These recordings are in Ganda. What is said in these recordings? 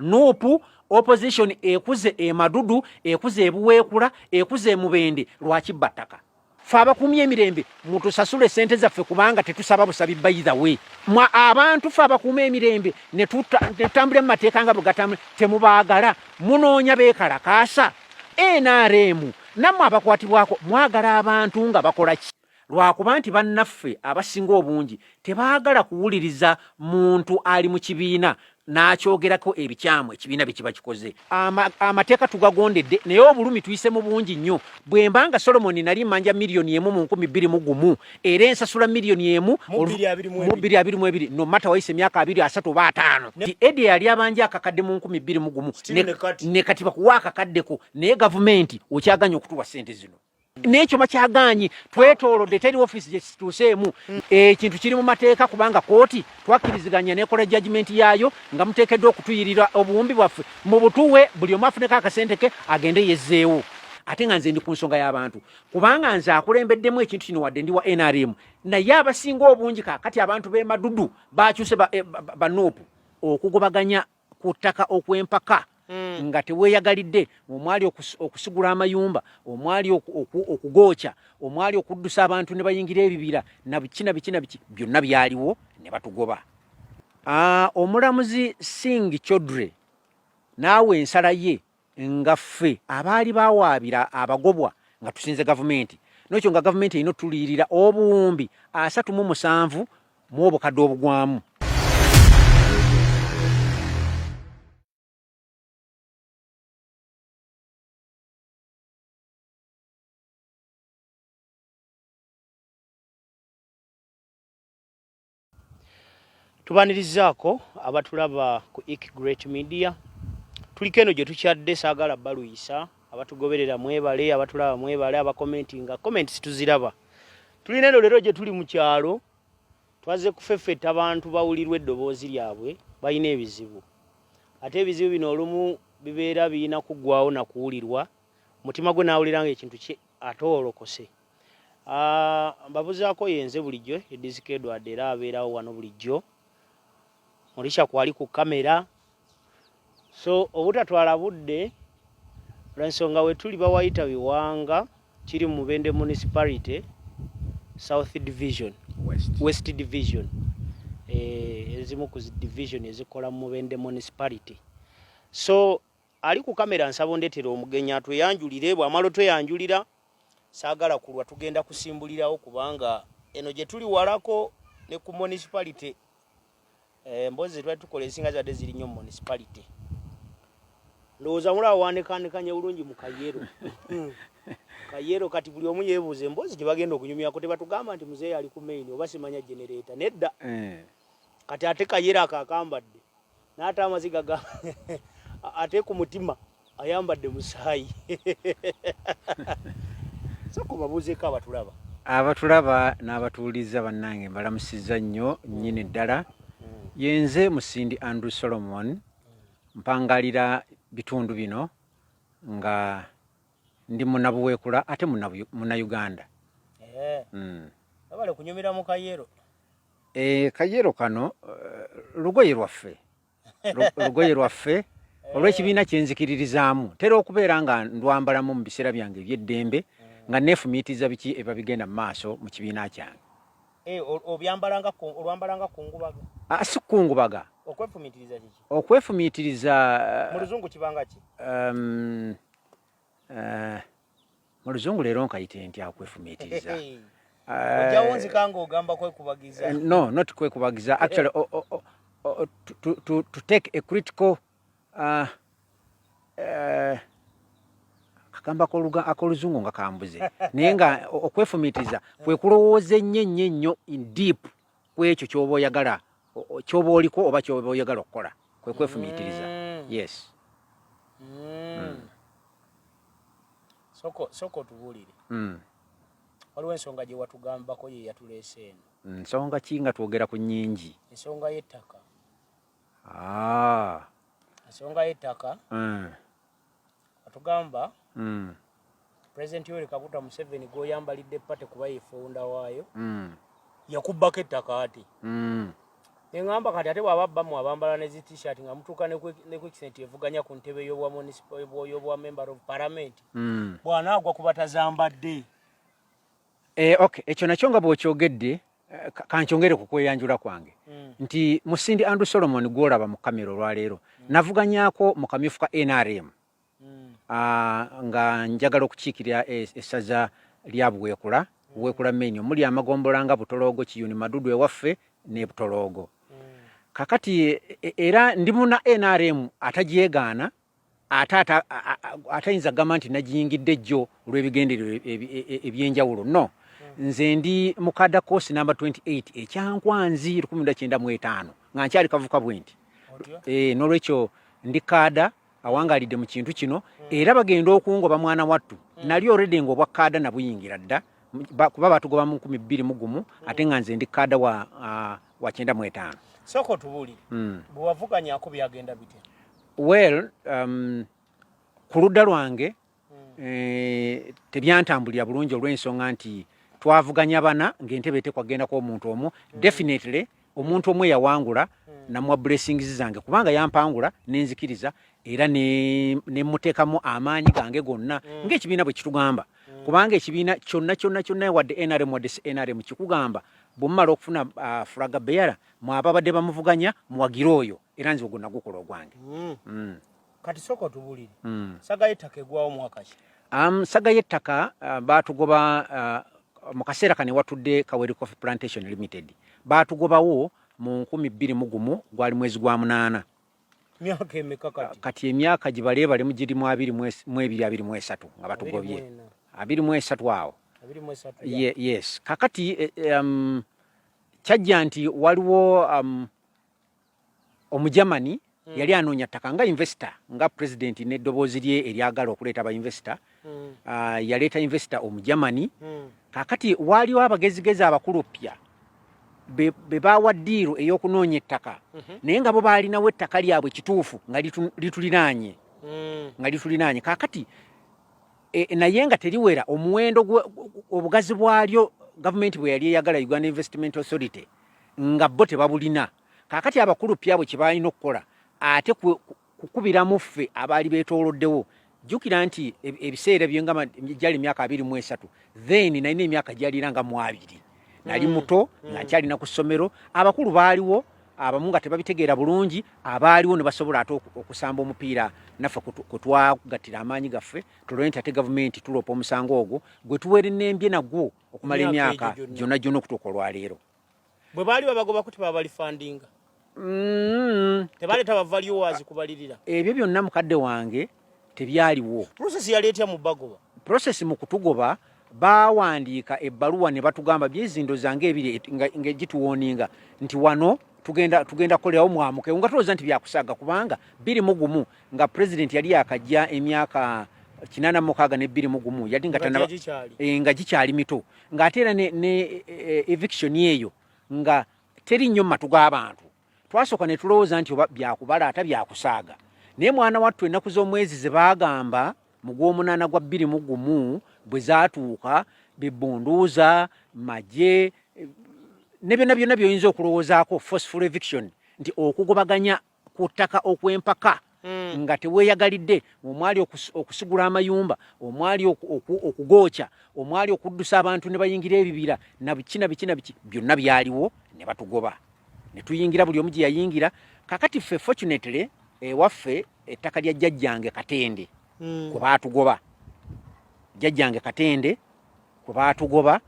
nupu opposition ekuze emadudu ekuze ebuwekula ekuze emubende lwaki battaka faba kumye emirembe mutusasule sente zaffe kubanga tetusaba busabi by the way mwa abantu faba kumye emirembe ne tutambule mu mateeka nga bugatambule temubaagala munoonya beekalakaasa NRM namwe abakwatibwako mwagala abantu nga bakola ki lwakuba nti bannaffe abasinga obungi tebaagala kuwuliriza muntu ali mu kibiina n'akyogerako ebikyamu ekibiina bye kiba kikoze amateeka tugagondedde naye obulumi tuyise mu bungi nnyo bwe mbanga Solomon nali mmanja miliyoni emu mu 2021 era ensasula miliyoni emu mu 2022 no mata wayise emyaka 2 3 oba 5 edi yali abanja akakadde mu 2021 ne kati bakuwa akakaddeko naye gavumenti okyaganya okutuwa sente zino nekyo bakyaganye twetolodde teri office gye situseemu ekintu kiri mu mateeka kubanga kooti twakkiriziganya nekola judgment yaayo nga muteekeddwa okutuyirira obuwumbi bwaffe mu butuwe buli omu afuneko akasente ke agende yezzeewo ate nga nze ndi ku nsonga y'abantu kubanga nze akulembeddemu ekintu kino wadde ndi wa NRM naye abasinga obungi kaakati abantu b'emadudu bakyuse banoopu okugobaganya ku ttaka okw'empaka nga teweeyagalidde omwali okusigula amayumba omwali okugoocha omwali okuddusa abantu ne bayingira ebibira na biki byonna byaliwo ne batugoba omulamuzi Singh Chodre naawe ensala ye nga ffe abaali bawaabira abagobwa nga tusinze gavumenti n'ekyo nga gavumenti erina otuliyirira obuwumbi 37 mu obukadde obugwamu tubanirizaako abatulaba ku Great Media tuliko eno gye tukyadde saagala baluyisa abatugoberera mwebale abatulaba mwebale abakomentinga comments tuziraba tulina eno leero gye tuli mu kyalo twaze kufeffeta abantu bawulirwa eddoboozi lyabwe balina ebizibu ate ebizibu bino olumu bibeera birina kuggwawo na kuwulirwa mutima gwe naawulira nga ekintu kye ate olokose mbabuzaako yenze bulijjo Edizike Edward era abeerawo wano bulijjo Mulisha kwali ku kamera so obutatwala budde olw'ensonga we tuli bawayita biwanga kiri mu Mubende municipality South Division West Division ezimu ku division ezikola mu Mubende municipality so ali ku kamera nsabo ndetera omugenyi atweyanjulire bw'amalo tweyanjulira saagala kulwa tugenda kusimbulirawo kubanga eno gye tuli walako ne ku municipality mbozi twali tukola ensinga zadde ziri nnyo mu municipality ndowooza mulaba wanekaanekanye bulungi mu Kayero Kayero kati buli omu yeebuuza emboozi gye bagenda okunyumyako tebatugamba nti muzeeyi ali ku main oba simanya generator nedda kati ate Kayero akakambadde n'ate amaziga ga ate ku mutima ayambadde musaayi so kubabuuzeeko abatulaba n'abatuuliza bannange mbalamusizza nnyo nnyini ddala yenze Musindi Andrew Solomon mpangalira bitundu bino nga ndi munabuwekula ate muna Uganda abale kunyumira mu Kayero Kayero kano lugoye lwaffe olw'ekibiina kyenzikiririzaamu tera okubeera nga ndwambalamu mu biseera byange eby'eddembe nga neefumiitiriza biki eba bigenda mu maaso mu kibiina kyange olwambalanga kungubaga si kungubaga okwefumiitiriza kiki okwefumiitiriza mu luzungu kibanga ki mu luzungu leero nkayite ntya okwefumiitiriza ojawo nzikanga ogamba kwekubagiza no not kwekubagiza actually to take a critical kakamba akoluzungu nga kambuze naye nga okwefumiitiriza kwe kulowooza ennyo in deep kwekyo ky'oba oyagala ky'oba oliko oba ky'oba oyagala okukola kwe kwefumiitiriza yes soko tubuulire waliwo ensonga gye watugambako ye yatuleese eno nsonga ki nga twogera ku nnyingi ensonga y'ettaka ensonga y'ettaka watugamba President Yoweri Kaguta Museveni goyambalidde pate kuba yefunda waayo yakubbako ettaka ati Engamba kati ate bwababba mu abambala ne t-shirt nga mutuuka ne ku kisenti evuganya ku ntebe y'obwa municipal y'obwa member of parliament. Bw'anaagwa ku batazambadde. Okay, ekyo nakyo nga bw'okyogedde kankyongere ku kweyanjula kwange. Nti Musindi Andrew Solomon gw'olaba mu kamera olwaleero navuganyaako mu kamyufu ka NRM nga njagala okukiikirira essaza lya Buweekula Main omuli amagombola nga Butoloogo, Kiyuni, Madudu ewaffe ne Butoloogo. Kakati era ndi muna NRM atajeegaana atayinza gamba nti nagiyingidde jjo olw'ebigendererwa ebyenjawulo. No, nze ndi mukada course number 28 ekyankwanzi 1995 nga nkyali kavuka bwenti. N'olwekyo ndi kaada awangalidde mu kintu kino era bagenda okungoba mwana wattu nali already ng'obwa kaada nabuyingira dda kuba batugoba mu 2001 ate nga nze ndi kaada wa 95. Soko tubuli bwavuganyako byagenda bite? Well, ku ludda lwange tebyantambulira bulungi olw'ensonga nti twavuganya bana ng'entebe tekwaggendako omuntu omu. Definitely omuntu omu yawangula namuwa blessings zange kubanga yampangula nenzikiriza era ne muteekamu amaanyi gange gonna ng'ekibiina bwe kitugamba kubanga ekibiina kyonna wadde NRM kikugamba bw'omumala okufuna flaga bearer mwababadde bamuvuganya muwagira oyo era nze ogwo nagukola ogwange. Kati soko tubulire saga y'ettaka egwawo mwaka ki? Saga y'ettaka baatugoba mu kaseera kane watudde Kaweri Coffee Plantation Limited baatugobawo mu 2001 gwali mwezi gwa 8. Myaka emeka kati? Kati emyaka gibaleebalemu girimu 22-23 nga batugobye 23 awo. Yes. Kakati kyajja nti waliwo Omujamani yali anoonya ttaka nga investor nga president n'eddoboozi lye eryagala okuleeta aba investor. Yaleeta investor Omujamani. Kakati waliwo abagezigezi abakulupya be bawa ddiiro ey'okunoonya ettaka naye nga bo baalinawo ettaka lyabwe kituufu nga litulinaanye. Kakati naye nga teriwera omuwendo obugazi bwalyo gavumenti bwe yali eyagala Uganda Investment Authority nga bo tebabulina. Kakati abakulupya bwe kye balina okukola ate kukubiramu ffe abaali beetooloddewo. Jjukira nti ebiseera byengama gyali emyaka 23 then nalina emyaka gyalira nga 2. Nali muto nga nkyalina ku ssomero. Abakulu baaliwo abamu nga tebabitegeera bulungi abaaliwo ne basobola ate okusamba omupiira naffe kwe twagattira amaanyi gaffe tulole nti ate gavumenti tulopa omusango ogwo gwe tuweerennembye nagwo okumala emyaka gyonna okutuuka olwaleero. Bwe baali babagoba kuti babalifandinga tebaleeta bavaluers kubalirira ebyo byonna mukadde wange tebyaliwo. Process yali etya mu bagoba? Process mu kutugoba bawandiika ebbaluwa ne batugamba byezindo zange ebiri ng'egituwooninga nti wano tugenda kukolerawo mwamuke nga tulowooza nti byakusaaga kubanga 21 nga president yali yakajja emyaka 86 ne 21 yali nga gikyali mito ng'ate era ne eviction eyo nga teri nnyo matu g'abantu. Twasooka ne tulowooza nti oba byakubala ate byakusaaga naye mwana wattu ennaku z'omwezi ze baagamba mu gw'omunaana gwa 21 bwe zaatuuka bibbunduuza magye ne byonna by'oyinza okulowoozaako forceful eviction nti okugobaganya ku ttaka okw'empaka nga teweeyagalidde omwali okusigula amayumba omwali okugookya omwali okuddusa abantu ne bayingira ebibira na biki byonna byaliwo ne batugoba ne tuyingira buli omu gye yayingira. Kakati ffe fortunately ewaffe ettaka lya jjajjange Katende kwe baatugoba. Jjajjange Katende kwe baatugoba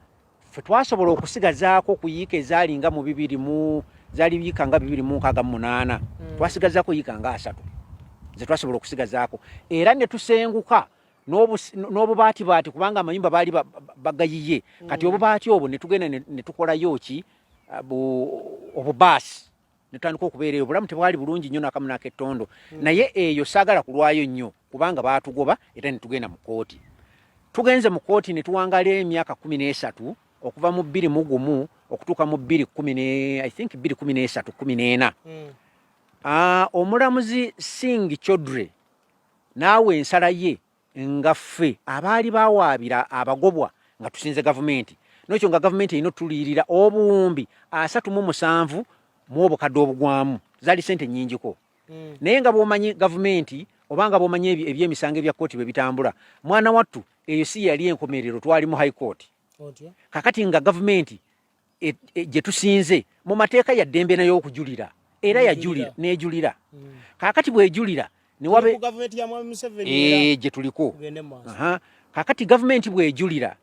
ffe twasobola okusigazaako okuyiika ezaalinga mu 2 zaali biika nga 268 twasigazaako yiika nga 3 ze twasobola okusigazaako era ne tusenguka n'obubaatibaati kubanga amayumba baali bagayiye. Kati obubaati obwo ne tugenda ne tukolayo ki obubaasi ne tutandika okubeera eyo. Obulamu tebwali bulungi nnyo n'akamu n'akettondo naye eyo saagala kulwayo nnyo kubanga baatugoba era ne tugenda mu kooti. Tugenze mu kooti ne tuwangala emyaka 13 okuva mu 21 okutuuka mu 2013-14. Omulamuzi Singh Chodre naawe ensala ye nga ffe abaali bawaabira abagobwa nga tusinze gavumenti n'ekyo nga gavumenti erina otuliyirira obuwumbi 37 mwobukadde obugwamu zali sente nnyingiko naye nga bw'omanyi gavumenti obanga bw'omanyi ebyemisango ebya kkooti bwe bitambula mwana wattu eyo si yali enkomerero twali mu high court kakati nga gavumenti gye tusinze mu mateeka ya ddembe nayo okujulira era yajulira n'ejulira kakati bw'ejulira gye tuliko kakati gavumenti bw'ejulira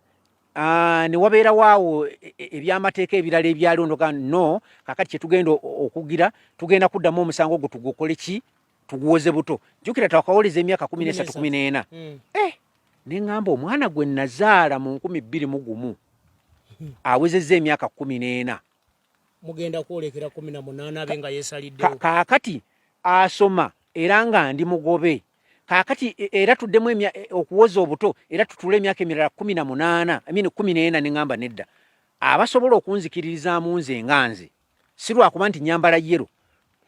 ne wabeera waawo ebyamateeka ebirala ebyalondoka no kakati kyetugenda okugira tugenda kuddamu omusango ogwo tugukole ki tuguwoze buto jjukira twakawoleza emyaka 13 14 neŋŋamba omwana gwe nazaala mu 2021 awezezza emyaka 14 mugenda kwolekera 18 abe nga yeesaliddewo kakati asoma era nga ndi mugobe kakati era tuddemu okuwoza obuto era tutule emyaka emirala 18 14 neŋŋamba nedda abasobola okunzikiririzaamu nze nga nze si lwakuba nti nyambala yero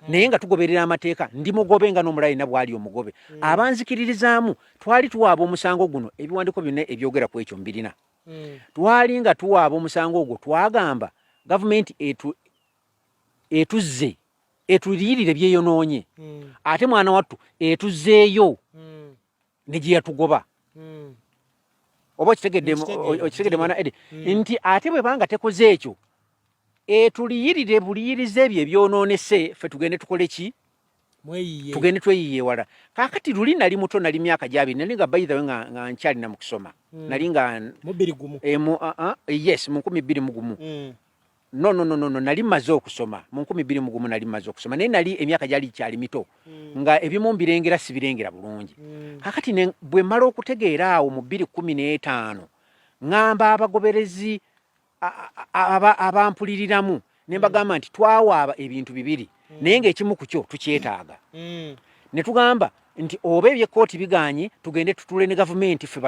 naye nga tugoberera amateeka ndi mugobe nga n'omulayina bwali omugobe abanzikiririzaamu twali tuwaaba omusango guno ebiwandiiko byonna ebyogera ku ekyo mbirina twali nga tuwaaba omusango ogwo twagamba gavumenti etuzze etuliyirire byeyonoonye ate mwana wattu etuzzeeyo ne gye yatugoba oba okitegedde mwana edi nti ate bwe banga tekoze ekyo etuliyirire buliyirize ebyo ebyonoonese ffe tugende tukole ki tugende tweyiye wala kakati luli nali muto nali myaka gyabiri nali nga by the way nga nkyalina mu kusoma nali nga yes mu 2021 no nali maze okusoma mu 2021 nali maze okusoma naye nali emyaka gyali kyali mito nga ebimu mbirengera sibirengera bulungi kakati bwe mala okutegeera awo mu 2015 ngamba abagoberezi abampuliriramu ne mbagamba nti twawaaba ebintu bibiri naye ng'ekimu ku kyo tukyetaaga ne tugamba nti oba ebyekooti biganye tugende tutule ne gavumenti ffe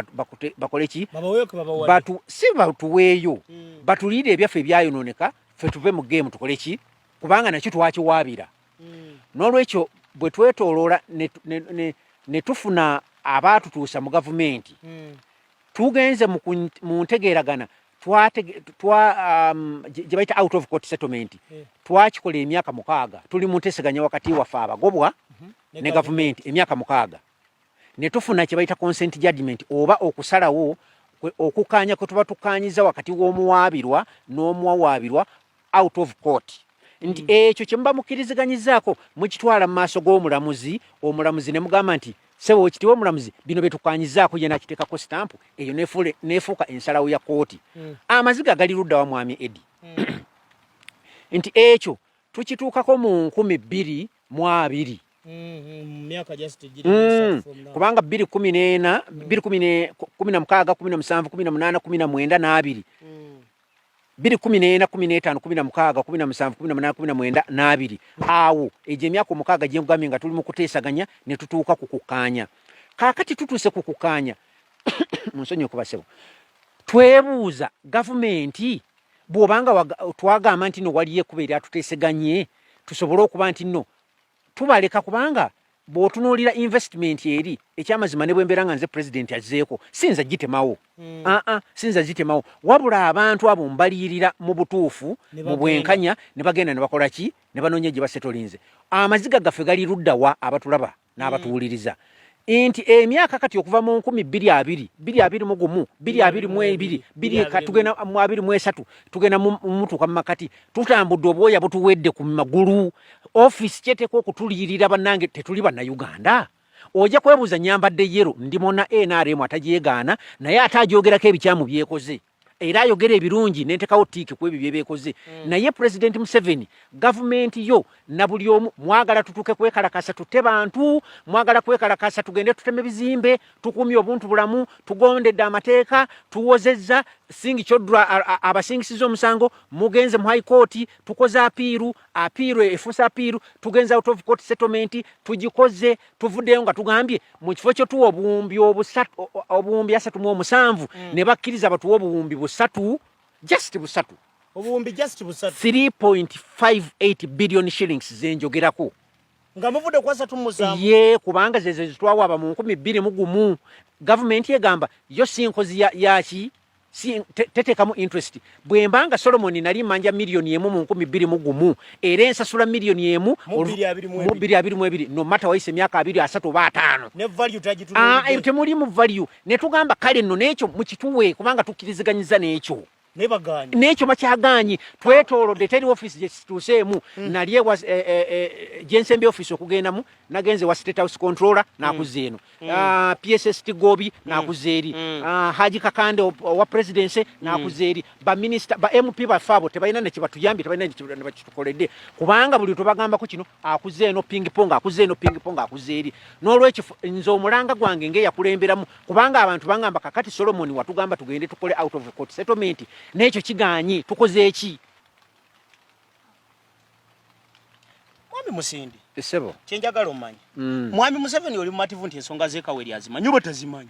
bakole ki si batuweeyo batuliire ebyaffe ebyayonooneka ffe tuve mu geemu tukole ki kubanga nakyo twakiwaabira n'olwekyo bwe twetooloola ne tufuna abaatutuusa mu gavumenti tugenze mu ntegeeragana gye bayita out of court settlement twakikola emyaka 6 tuli mu nteeseganya wakati waffe abagobwa ne gavumenti emyaka 6 ne tufuna kye bayita consent judgment oba okusalawo okukaanya kwe tuba tukaanyiza wakati w'omuwaabirwa n'omuwawaabirwa out of court nti ekyo kye muba mukkiriziganyizaako mukitwala mu maaso g'omulamuzi omulamuzi ne mugamba nti sebo okitiwa omulamuzi bino betukanyizaako ye nakiteekako sitampu eyo neefuuka ensalawo ya kooti amaziga gali ludda wa mwami Edi nti ekyo tukituukako mu 2022 kubanga 2014 2016 17 18 19 20 2014 15 16 17 18 19 awo egyo emyaka 6 gye ngambye nga tuli mu kuteesaganya ne tutuuka ku kukaanya kaakati tutuuse ku kukaanya munsonyi okubasebo twebuuza gavumenti bw'obanga twagamba nti no waliyo ekkuba eryatuteeseganye tusobole okuba nti no tubaleka kubanga bw'otunuulira investment eri ekyamazima ne bwembeera nga nze president azzeeko sinza gitemawo sinza gitemawo wabula abantu abo mbaliyirira mu butuufu mu bwenkanya ne bagenda ne bakola ki ne banoonya gye basetolinze amaziga gaffe gali luddawa abatulaba n'abatuwuliriza nti emyaka kati okuva mu 2020 2021 2022 tugenda mu 2023 tugenda mu mutuuka mu makati tutambudde obwoya butuwedde ku magulu office kyeteekwa okutuliyirira bannange tetuli bannayuganda ojja kwebuuza nyambadde yero ndi mona NRM atajeegaana naye ate ajoogerako ebikyamu byekoze era ayogera ebirungi n'entekawo tiiki ku ebyo byebeekoze naye President Museveni gavumenti yo na buli omu mwagala tutuuke kwekalakasa tutte bantu mwagala kwekalakasa tugende tuteme bizimbe tukuumye obuntu bulamu tugondedde amateeka tuwozezza singi kyoddwa abasingisiza omusango mugenze mu high court tukoze apiiru efuusa apiiru tugenze out of court settlement tugikoze tuvuddeyo nga tugambye mu kifo kyo tuwa obuwumbi 37 ne bakkiriza batuwa obuwumbi busatu just busatu 3.58 billion shillings zenjogerako nga muvudde kwa 37 ye kubanga zezo zitwawa aba mu 2021 government yegamba yo sinkozi yaki si tetekamu interest bwembanga Solomon nali manja milioni emu mu 2021 era ensasula milioni emu mu 2022 no matter waise myaka 2 ba 5 ne value tagitunulide temuli mu value ne tugamba kale nno nekyo mukituwe kubanga tukkiriziganyiza nekyo ne bagaanye nekyo bakyagaanye twetolodde teri office je situseemu naliye was jensembe office okugendamu nagenze wa state house controller nakuze eno PSS Tigobi nakuze eri Haji Kakande wa presidency nakuze eri ba minister ba MP ba fabo tebalina ne kibatuyambi tebalina ne bakitukoledde kubanga buli tubagamba ku kino akuze eno ping pong akuze eno ping pong akuze eri n'olwekyo nzo omulanga gwange nge yakulemberamu kubanga abantu bangamba kakati Solomon watugamba tugende tukole out of court settlement nekyo kigaanye tukoze eki Mwami Musindi esebo kyenjagala omanyi Mwami Museveni oli mumativu nti ensonga ze Kaweri azimanyi oba tazimanyi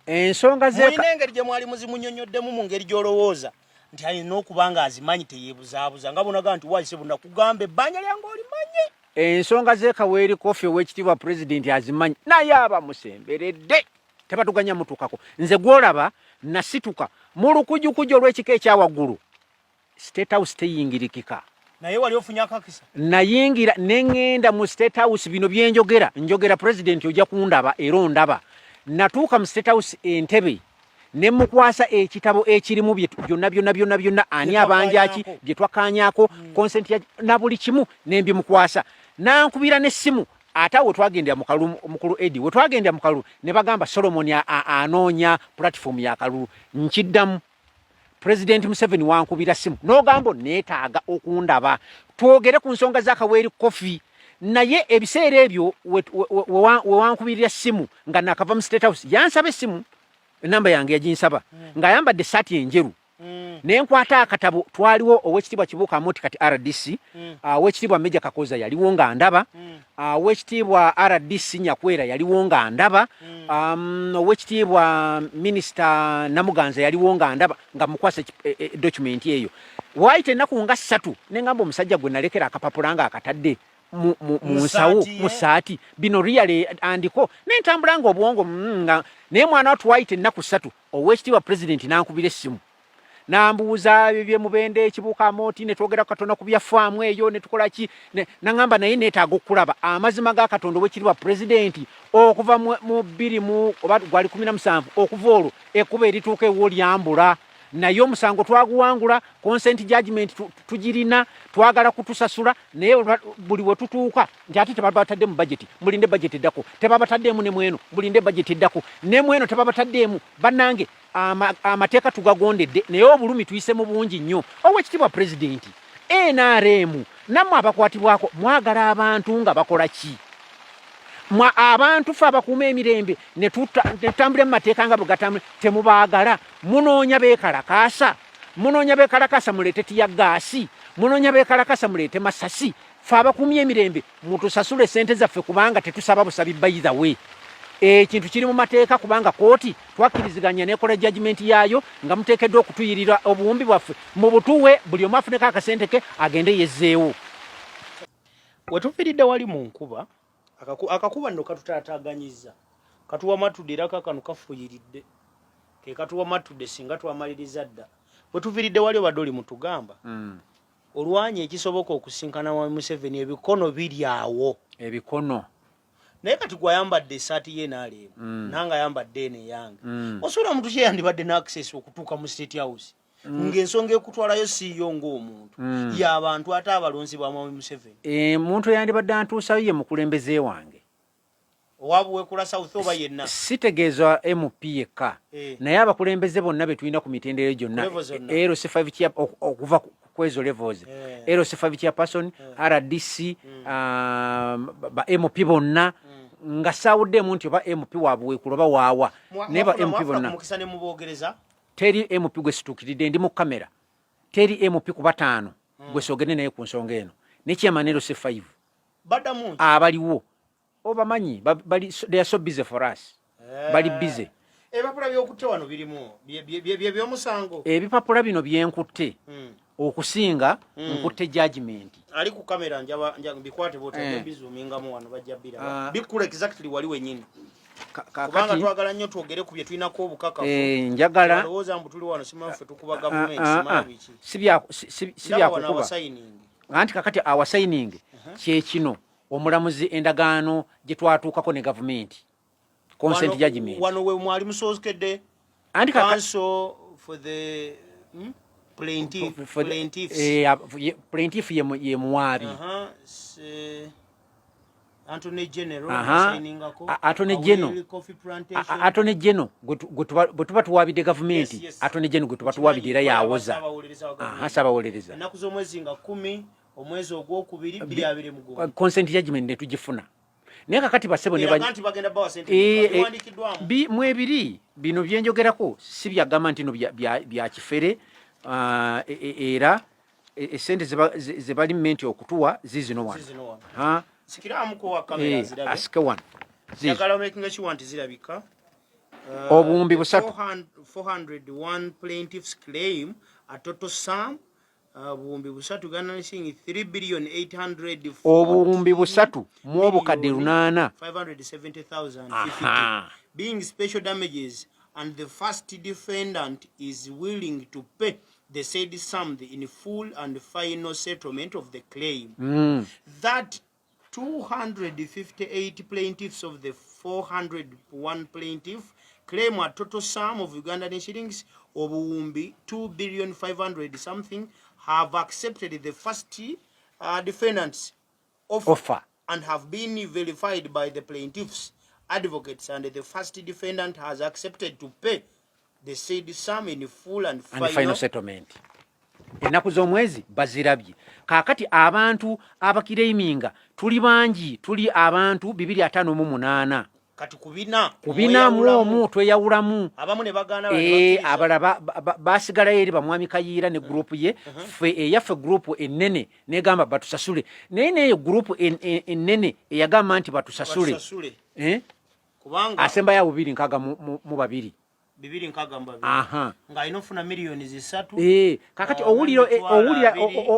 ensonga ze Mwine engeri gye mwali muzimunyonyoddemu mu ngeri gy'olowooza nti alina okubanga azimanyi teyeebuzaabuza nga bonaga nti waise buna kugamba ebbanja lyange olimanyi ensonga ze Kaweri Kofi ow'ekitiibwa president azimanyi naye abamusemberedde tebatuganya mutukako nze gwolaba nasituka mu lukujukuju olw'ekika ekyawaggulu State House teyingirikika naye wali ofunya akakisa nayingira nengenda mu State House bino njogera president ojja kundaba era ondaba natuuka mu State House Entebbe ne mukwasa ekitabo ekirimu byonna ani abanjaki bye twakanyako consent na buli kimu nembi mukwasa nankubira n'essimu ata we twagendera mukulu Edi we twagendera mukalu ne bagamba Solomon anoonya platform ya kalu nkiddamu President Museveni wankubira simu n'ogambo neetaaga okundaba twogere ku nsonga za Kaweri Kofi naye ebiseera ebyo we wankubirira simu nga nakava mu State House yansaba simu namba yange yaginsaba nga yambadde sati enjeru nenkwata akatabo twaliwo owekitibwa Kibuuka Moti kati RDC owekitibwa Meja Kakoza yaliwo nga ndaba owekitibwa RDC Nyakwera yaliwo nga ndaba owekitibwa Minister Namuganza yaliwo nga ndaba nga mukwasa document eyo waite naku nga 3 nengamba omusajja gwe nalekera akapapulanga akatadde musawo musaati bino really andiko nentambulanga obwongo ne mwana watu waite naku 3 owekitibwa president nankubira essimu nambuuza bye mubende Kibuuka Moti ne twogera Katonda ku byafaamu eyo ne tukola ki nangamba naye neetaaga okulaba amazima ga Katonda wekiriwa president okuva mu 2 mu oba gwali 17 okuva olwo ekkuba erituuka ewo lyambula naye omusango twaguwangula consent judgment tugirina twagala kutusasula naye buli we tutuuka nti ate tebabatadde mu budget mulinde budget eddako tebabataddeemu ne mweno mulinde budget eddako ne mweno tebabataddeemu bannange amateeka tugagondedde naye obulumi tuyise mu bungi nnyo owekitibwa president NRM nammwe abakwatibwako mwagala abantu nga bakola ki abantu fa bakuuma emirembe ne tutambule mu mateeka nga bwegatambule temubaagala munoonya beekalakaasa muleete tiya gaasi munoonya beekalakaasa muleete masasi fa abakuumye emirembe mutusasule sente zaffe kubanga tetusaba busabi by the way ekintu kiri mu mateeka kubanga kooti twakkiriziganya nekola judgment yaayo nga muteekeddwa okutuyirira obuwumbi bwaffe mu butuwe buli omu afuneko akasente ke agende yezzeewo wetufiiridde wali mu nkuba akakuba nno katutaataaganyiza katuwa matudde era kakano kafuyiridde ke katuwa matudde singa twamaliriza dda wetufiiridde wali obadde oli mutugamba olwanya ekisoboka okusinkana wa Museveni ebikono biri awo ebikono naye kati gwayambadde esaati ye n'aleeba nanga ayambadde eno eyange osobola omuntu kyeyandibadde n'access okutuuka mu State House ng'ensonga ekutwalayo siiyo ng'omuntu y'abantu ate abalonzi ba Mwami Museveni muntu yandibadde antuusayo ye mukulembeze wange owabuwekula South oba yenna sitegeeza MP yekka naye abakulembeze bonna be tulina ku mitendera gyonna LC5 okuva kwezo levels LC5 chairperson RDC ba MP bonna nga sawuddemu nti oba MP wabuwekula oba waawa naye ba MP bonna mukisane mubogereza teri MP gwe situukiridde ndi mu kamera teri MP ku bataano gwe sogene naye ku nsonga eno ne chairman LC5 badamu abaliwo obamanyi they are so busy for us bali busy ebipapula by'okutte wano birimu by'omusango ebipapula bino byenkutte okusinga nkutte judgment ali ku kamera njaba bikwate bote bizuminga mu wano bajja bira bikula exactly wali wenyini kubanga twagala nnyo twogere ku bye tulinako obukakafu njagala alowooza mbu tuli wano simanyi ffe tukuba gavumenti simala biki si byakukuba anti kakati awasayiningi kyekino omulamuzi endagaano gye twatuukako ne gavumenti consent judgment wano we mwali musookedde anti counsel for the plaintiff ye muwaabi Attorney General Attorney General gwe tuba tuwaabidde gavumenti Attorney General gwe tuba tuwaabidde era yawoza sabawolereza ennaku z'omwezi nga 10 omwezi ogwokubiri 2020 consent judgment ne tugifuna naye kakati basebo ne mwebiri bino byenjogerako si byagamba nti no bya kifere era esente ze bali menti okutuwa zizino wano sikiramu ko kamera zirabe aske one yakala making sure want zirabika obuwumbi busatu 401 plaintiffs claim a total sum obuwumbi busatu gana sing 3 billion 800 obuwumbi busatu mu obukadde 570,050 being special damages and the first defendant is willing to pay the said sum in full and final settlement of the claim that 258 plaintiffs of the 401 plaintiff claim a total sum of Ugandan shillings obuwumbi 2,500,000,000 something have accepted the first defendant's offer and have been verified by the plaintiffs advocates, and the first defendant has accepted to pay the said sum in full and final settlement. Ennaku z'omwezi bazirabye kakati abantu abakireiminga tuli bangi tuli abantu 258 kati kubina mu tweyawulamu abamu ne bagana abalaba basigala eri bamwami Kayiira ne group ye fe eyaffe group ennene negamba batusasule naye group ennene eyagamba nti batusasule kubanga asemba ya 2 mu babiri 2 nga inofuna milioni zisatu kakati owulira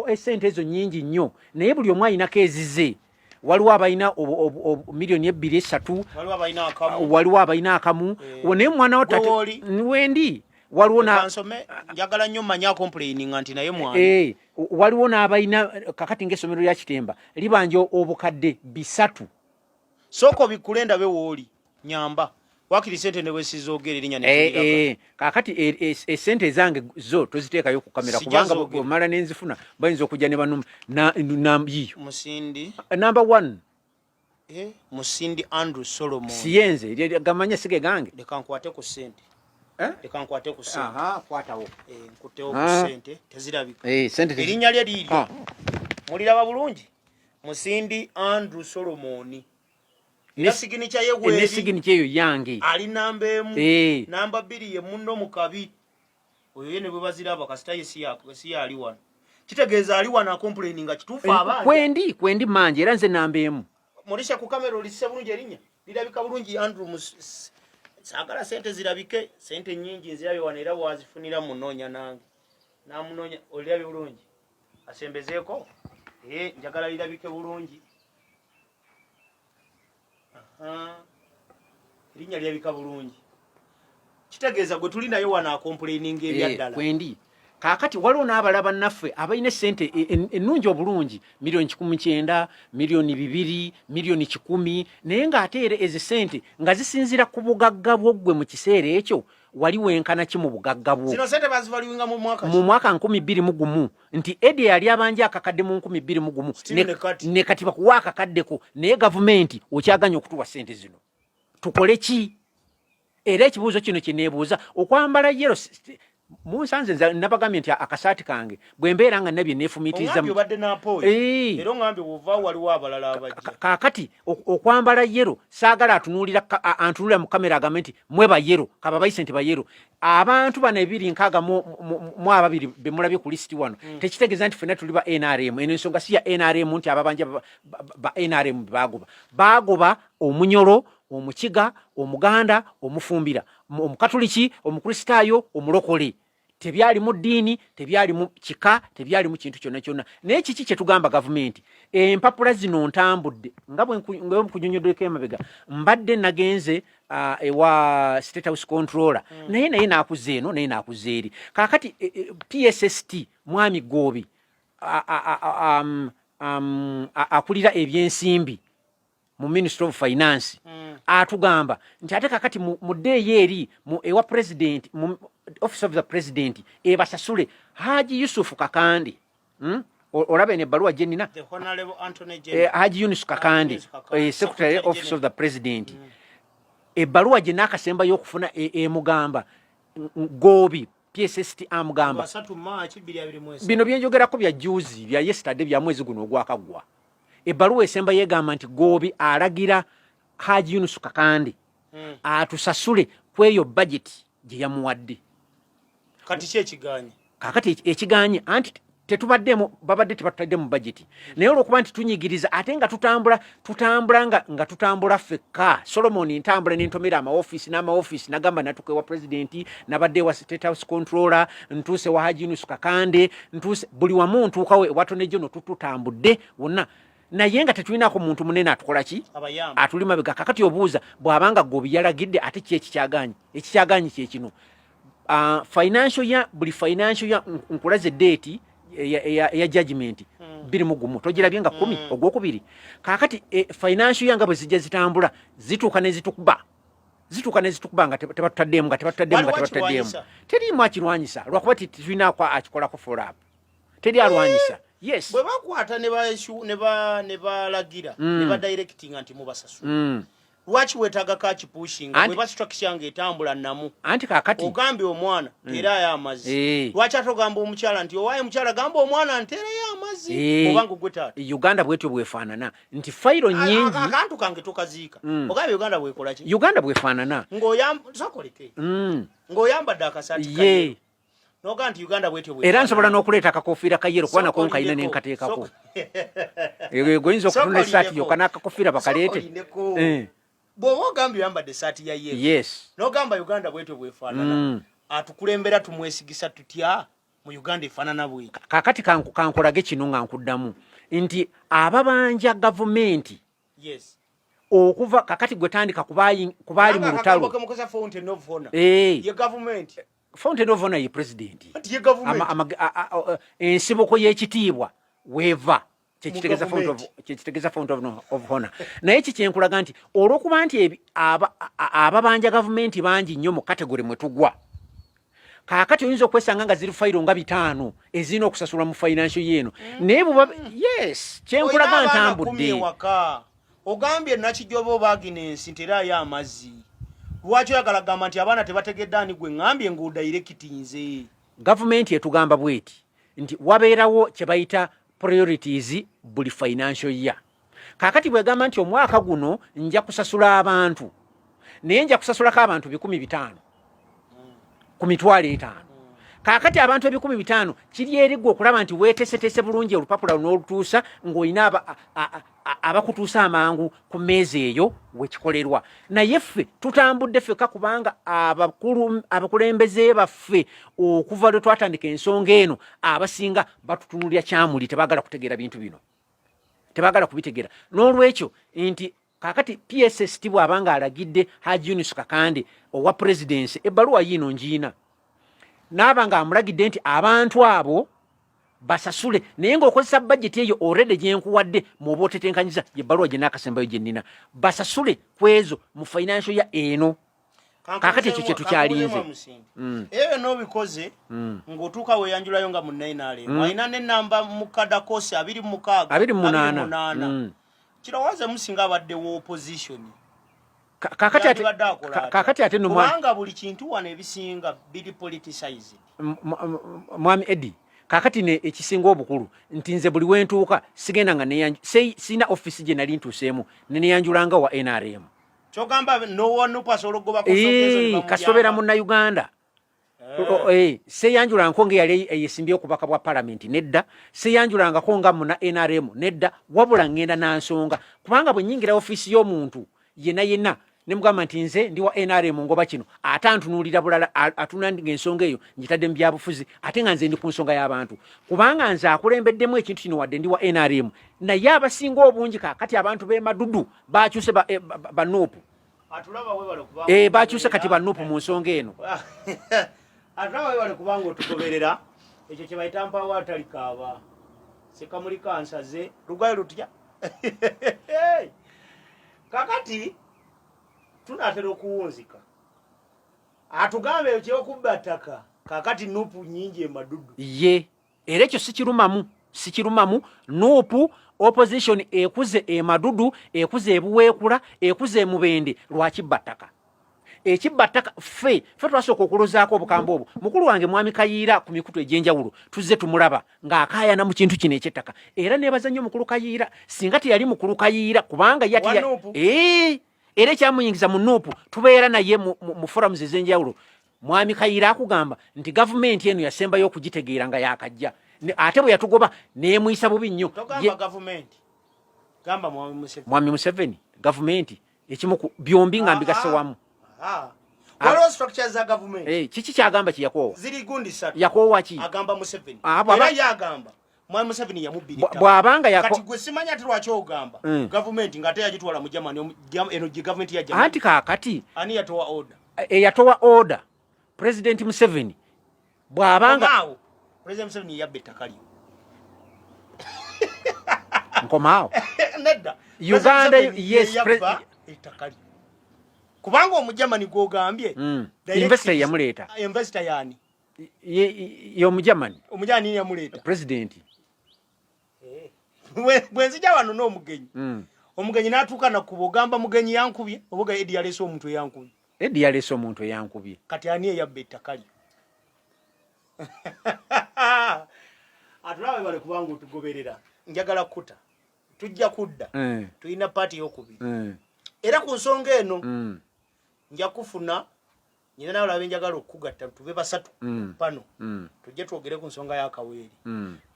esente ezo nyingi nnyo naye buli omwe ayinako ezize waliwo abayina milioni 2-3 waliwo abayina akamu naye mwana wo wendi waliwo njagala nnyo manya complaining nti naye mwana waliwo n'abayina kakati ng'essomero lya Kitemba libanja obukadde 3 soko bikulenda be wooli nyamba wakiri sente ne wesizogere linya ne kakati esente zange zo toziteekayo ku kamera kubanga bwomala nenzifuna bayinza okujja ne banum nambiyo musindi number 1 musindi Andrew Solomon siyenze gamanya sige gange lekankwate ku sente lekankwate ku sente kwatawo nkutewo ku sente tezirabika sente erinya lye liryo muliraba bulungi musindi Andrew Solomon nesigini cha yegwe nesigini cheyo yange ali namba emu namba 2 ye munno mukabi oyo yene bwe baziraba kasitaye si yali wana kitegeeza ali wana complaining nga kitufu abanje kwendi manje era nze namba emu mulisha ku kamera olise bulungi erinya lirabika bulungi Andrew sagala sente zirabike sente nyingi ezirabe wana era wazifunira munonya nange namunonya olirabe bulungi asembezeeko njagala lirabike bulungi linya lyabika bulungi kitegeeza gwe tuli nayo wana complaining ebyaddala kwendi kakati waliwo n'abalaba naffe abayina sente ennungi obulungi milioni 19 milioni 2 milioni 10 naye ng'ate era ezi sente nga zisinzira ku bugagga bw'oggwe mu kiseera ekyo waliwo enkana ki mu bugagga bwo zino sente bazivaluinga mu mwaka 2021 nti edi yali abanja akakadde mu 2021 ne kati bakuwa akakaddeko naye gavumenti okyaganya okutuwa sente zino tukole ki era ekibuuzo kino kineebuuza okwambala yero munsanze nabagambye nti akasaati kange bwe mbeera nga nabye neefumitiza era ngambe wova waliwo abalala abajja kakati okwambala yero saagala antunulira mu kamera agambe nti mwe ba yero kaba bayise nti ba yero abantu bano 252 be mulabye ku listi wano tekitegeeza nti ffenna tuli ba NRM eno ensonga si ya NRM nti ababanja ba NRM bagoba omunyolo omukiga omuganda omufumbira omukatoliki omukristaayo omulokole tebyali mu ddiini, tebyali mu kika, tebyali mu kintu kyonna kyonna. Naye kiki kye tugamba gavumenti? Empapula zino ntambudde nga bwe nkunyonyoddeko emabega. Mbadde nagenze ewa State House Controller. Naye naakuze eno, naye naakuze eri. Kaakati PSST mwami Gobi akulira ebyensimbi mu Ministry of Finance atugamba nti ate kakati mu ddeeyi eri ewa president mu Office of the President basasule Haji Yusuf Kakande olaba ne balua jenina the Honorable Anthony J. Haji Yunus Kakande Secretary Office of the President balua jena akasemba yokufuna mugamba Gobi PSST amugamba bino byenjogerako bya juzi bya yesterday bya mwezi guno ogwakagwa balua esemba yegamba nti Gobi alagira Haji Yunus Kakande atusasule kweyo budget gye yamuwadde. Kati kye kiganye. Kakati ekiganye anti tetubaddemu babadde tebatutaddemu budget. Naye olwokuba nti tunyigiriza ate nga tutambula nga tutambula fekka. Solomon ntambula n'entomera amaoffice n'amaoffice nagamba natuke wa president nabadde wa State House Controller ntuse wa Haji Yunus Kakande ntuse buli wamu ntuukawe watone jono tutambudde wonna. Naye nga tetulinako muntu munene atukola ki atuli mabega. Kakati obuuza bw'abanga Gobi yalagidde ate ki ekikyaganye kye kino financial ya buli financial ya nkulaze date ya judgment biri mugumu togirabye nga 10 ogwokubiri. Kakati financial ya nga bwe zijja zitambula zituuka ne zitukuba nga tebatutaddemu teri mwakirwanyisa lwakuba tulinako akikolako follow up teri alwanyisa. Yes. Bwe bakwata ne balagira ne ba directing anti mubasasula. Lwaki wetaaga ka kipushing bwe bastructure nga etambula namu. Anti kakati ogambye omwana tera ya amazi. Lwaki atogamba omukyala nti owaye mukyala gamba omwana ntere ya amazi obanga gwetata. Uganda bwetyo bwefaanana nti fairo nyingi akantu kange tokaziika. Ogambye Uganda bwekola ki? Uganda bwefaanana. Sokoleke. Ng'oyambadde akasaati noga nti Uganda bwetyo bwe. Era nsobola n'okuleeta akakofiira kayero kuba nako nkayina ne nkateekako. Goyinza okufuna essaati yokka n'akakofiira bakaleete. Bw'oba ogambye oyambadde essaati ya yero. Yes. N'ogamba Uganda bwetyo bwefaanana. Atukulembera tumwesigisa tutya mu Uganda efaanana bwetyo. Kakati kankolage kino nga nkuddamu nti ababanja gavumenti. Yes. Okuva kakati gwe tandika kubaali mu lutalo. Fountain of Honor. Ye government. Fountain of Honor ye president. Ye government. Ensiboko y'ekitiibwa weeva. Kyekitegeza Fountain of Honor. Naye kyenkulaga nti olwokuba nti ababanja gavumenti bangi nnyo mu kategori mwe tugwa. Kaakati oyinza okwesanga nga ziri fayiro nga 5 ezirina okusasula mu financial yeno. Naye yes, kyenkulaga ntambudde. Ogambye nakijoba obaginensi ntera ya amazzi. Lwaki oyagala gamba nti abaana tebategedde ani gwe ngambye ng'odirectinze. Gavumenti etugamba bweti nti wabeerawo kye bayita priorities buli financial year. Kakati bwegamba nti omwaka guno nja kusasula abantu. Naye nja kusasulako abantu 500 ku mitwalo 5. Kakati abantu 500 kiri erigwa okulaba nti weeteeseteese bulungi olupapula n'olutuusa ng'olina abakutuusa amangu ku mmeeza eyo wekikolerwa. Naye ffe tutambudde ffeka kubanga abakulembeze baffe okuva lwe twatandika ensonga eno abasinga batutunulira kyamuli tebaagala kutegeera bintu bino. Tebaagala kubitegera. N'olwekyo nti kakati PSST bw'abanga alagidde Haji Yunus Kakande owa presidency ebbaluwa yino njiina. N'abanga amulagidde nti abantu abo basasule naye ng'okozesa budget eyo already gyenkuwadde mu bootetenkanyiza yebbaluwa gye n'akasembayo gye nnina basasule kwezo mu financial ya eno. Kakati ekyo kye tukyalinze. Eyo n'obikoze ng'otuuka weeyanjulayo nga mu NRM walina n'ennamba mu kadakosi 28. Kirowooze musinga abaddewo opposition. Kakati ate no kubanga buli kintu wano ebisinga biri politicized. Mwami Eddie kakati ne ekisinga obukulu nti nze buli wentuuka sigenda nga sina office gye nali ntuuseemu neyanjulanga wa NRM. Kyogamba no pasola ogoba ku sokezo kasobera munna Uganda. Seyanjula nkonge yali eyesimbye okubaka bwa parliament nedda seyanjulanga konga muna NRM nedda wabula ngenda nansonga kubanga bwe nyingira office y'omuntu yenna nemugamba nti nze ndi wa NRM ngoba kino ate antunuulira bulala atunandinga ensonga eyo njitadde mu byabufuzi ate nga nze ndi ku nsonga y'abantu kubanga nze akulembeddemu ekintu kino wadde ndi wa NRM naye abasinga obungi kaakati abantu b'emadudu bakyuse banuupu bakyuse kati banuupu mu nsonga eno atulaba webale kubanga otugoberera ekyo kye bayita mpaawo atalikaaba sekamuli kansaze lugayo lutya kakati tunatera okuwunzika atugambe ekyokuba ttaka kakati nuupu nyingi emadudu ye era ekyo sikirumamu nuupu opposition ekuze emadudu ekuze ebuweekula ekuze emubende lwakibba ttaka ekibba ttaka ffe twasooka okulozaako obukamba obwo mukulu wange mwami Kayiira ku mikutu egy'enjawulo tuzze tumulaba ng'akaayana mu kintu kino eky'ettaka era neebaza nnyo mukulu Kayiira singa teyali mukulu Kayiira kubanga era ekyamuyingiza mu nuupu tubeera naye mu forums ez'enjawulo mwami Kayiira akugamba nti gavumenti eno yasembayo okugitegeera nga yakajja ate bwe yatugoba neemuyisa bubi nnyo mwami Museveni gavumenti ekimu byombi nga mbigase wamu waliwo structure za government kiki kyagamba kiyakoowa ziri gundi ssatu yakoowa ki agamba Museveni era yagamba mwami Museveni yamubbirita bw'abanga kati gwe simanya ati lwaki ogamba government ng'ate yagitwala mu Germany eno government ya Germany anti kaakati ani yatowa order eyatowa order President Museveni bw'abanga President Museveni yabba ettaka lyo nkomaawo nedda Uganda yes ettaka lyo kubanga omujamani gwogambye investor yamuleeta investor yani y'omujamani omujani yamuleeta president bwenzija wano n'omugenyi omugenyi n'atuuka nakuba ogamba mugenyi yankubye obuga Edi yaleese omuntu eyankubye kati ani eyabba ettaka lyo atulabe bale kubanga otugoberera njagala kuta tujja kudda tulina paati y'okubiri era ku nsonga eno nja kufuna nyina nawe labe njagala okugatta tube basatu pano tujje twogere ku nsonga y'akaweeri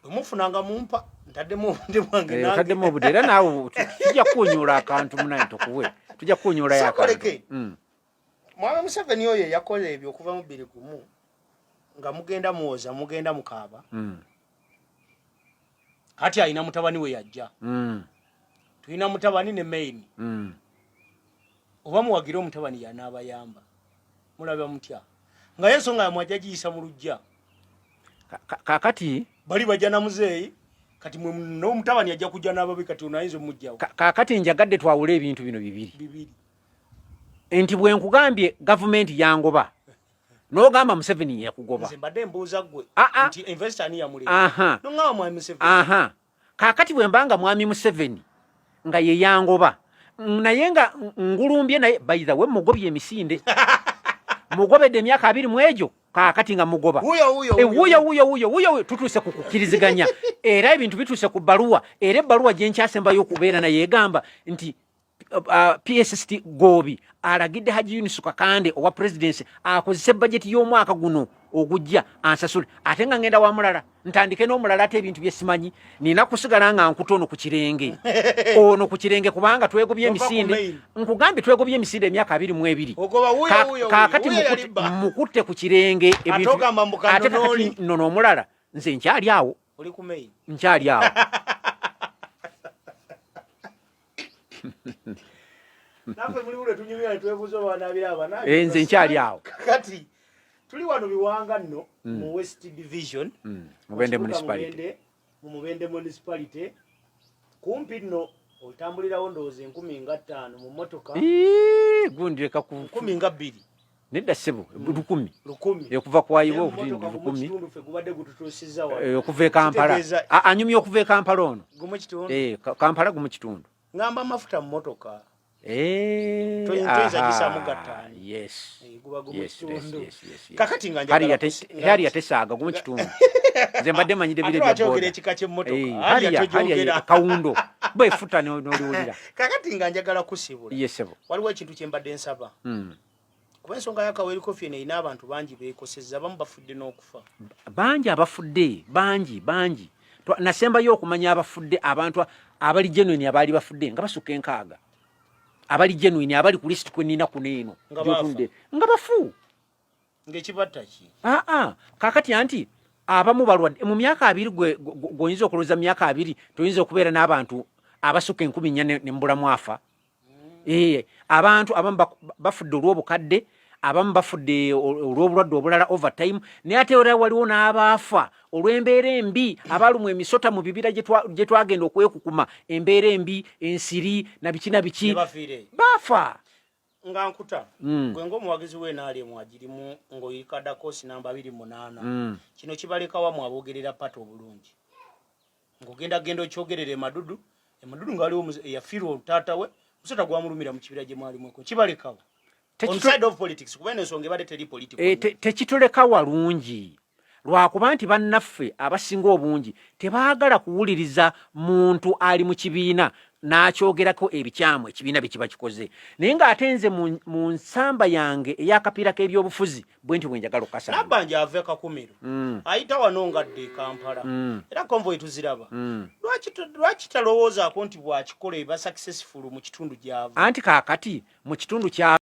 bwemufunanga mumpa ntaddemu obudde bwange nange taddemu obudde era naawe tujja kunyula akantu munaye tokuwe tujja kunyula yakantu mwami Museveni oyo yakola ebyo okuva mu 2001 nga mugenda muwoza mugenda mukaaba kati alina mutabani we yajja tulina mutabani ne main oba muwagire omutabani yanaabayamba mulaba mutya nga yensonga yamwajja giyisa mu lujja kakati bali bajja na muzeeyi kati n'omutabani ajja kujja n'ababi kati onayinza omujjawo kakati njagadde twawula ebintu bino bibiri nti bwe nkugambye gavumenti yangoba n'ogamba Museveni yakugoba nze mbadde mbuuza ggwe nti investor ani yamuleeta n'oŋŋawa mwami Museveni kakati bwe mbanga mwami Museveni nga ye yangoba naye nga ngulumbye naye by the way mugobye emisinde mugobedde emyaka 2 mu egyo kakati nga mugoba wuyo tutuuse ku kukkiriziganya era ebintu bituuse ku bbaluwa era ebbaluwa gye nkyasembayo okubeera naye egamba nti PSST Gobi alagidde Haji Yunus Kakande owa presidency akozese budget y'omwaka guno ogujja ansasule ate nga ngenda wa mulala ntandike n'omulala ate ebintu bye simanyi nina kusigala nga nkutono ku kirenge ono ku kirenge kubanga twegobye emisinde nkugambye twegobye emisinde emyaka 22 kakati mukutte ku kirenge ebintu ate kakati nono omulala nze nkyali awo oli ku main nkyali awo nafe muli ule tunyumya twebuzo banabira abana nze nkyali awo kati tuli wano biwanga nno mu West Division mubende municipality mubende municipality kumpi nno otambulirawo ndowooza 15 mu motoka gundira ku 12 nedda sebo 10 okuva kwa ibo okutindi 10 kubadde gututusiza wa okuva e Kampala anyumye okuva e Kampala ono Kampala gumu kitundu ngamba mafuta mu motoka yes kakati nga hari yatesaga gumu kitundu nze mbadde manyide bire bya boda ekika ky'emmotoka hari kawundo bwefuta n'oliwulira kakati nga njagala kusibula yesebo waliwo ekintu kye mbadde nsaba kuba ensonga y'akaweeri kofi eno erina abantu bangi beekosezza abamu bafudde n'okufa bangi abafudde bangi nasembayo okumanya abafudde abantu abali genuine abaali bafudde nga basukka enkaaga abali genuine abali ku list kwenina kuneeno nga bafu ng'ekibatta ki kakati anti abamu balwadde mu myaka 2 goyinza okuloza myaka 2 toyinza okubeera n'abantu abasuka 14 ne mbulamu afa abantu abamu bafudde olw'obukadde abamu bafudde olw'obulwadde obulala overtime naye ate era waliwo n'abaafa olw'embeera embi abalumwa emisota mu bibira gye twagenda okwekukuma embeera embi ensiri na biki baafa nga nkuta gwe ng'omuwagizi w'NRM agirimu ng'oyikadda koosi namba 28 kino kibaleka wamu aboogerera pata obulungi ng'ogenda okyogerera emadudu nga waliwo eyafiirwa taata we musota gwamulumira mu kibira gye mwalimuko kibalekawo on side of politics kuba ensonga ebadde teri political tekituleka walungi lwakuba nti bannaffe abasinga obungi tebaagala kuwuliriza muntu ali mu kibiina n'akyogerako ebikyamu ekibiina bye kiba kikoze naye ng'ate nze mu nsamba yange ey'akapiira k'ebyobufuzi bwe nti bwe njagala okukasa nabbanja ave kakumiro ayita wano ngadde Kampala era konvoyi tuziraba lwaki talowoozaako nti bw'akikola eba successful mu kitundu gy'ava anti kaakati mu kitundu kya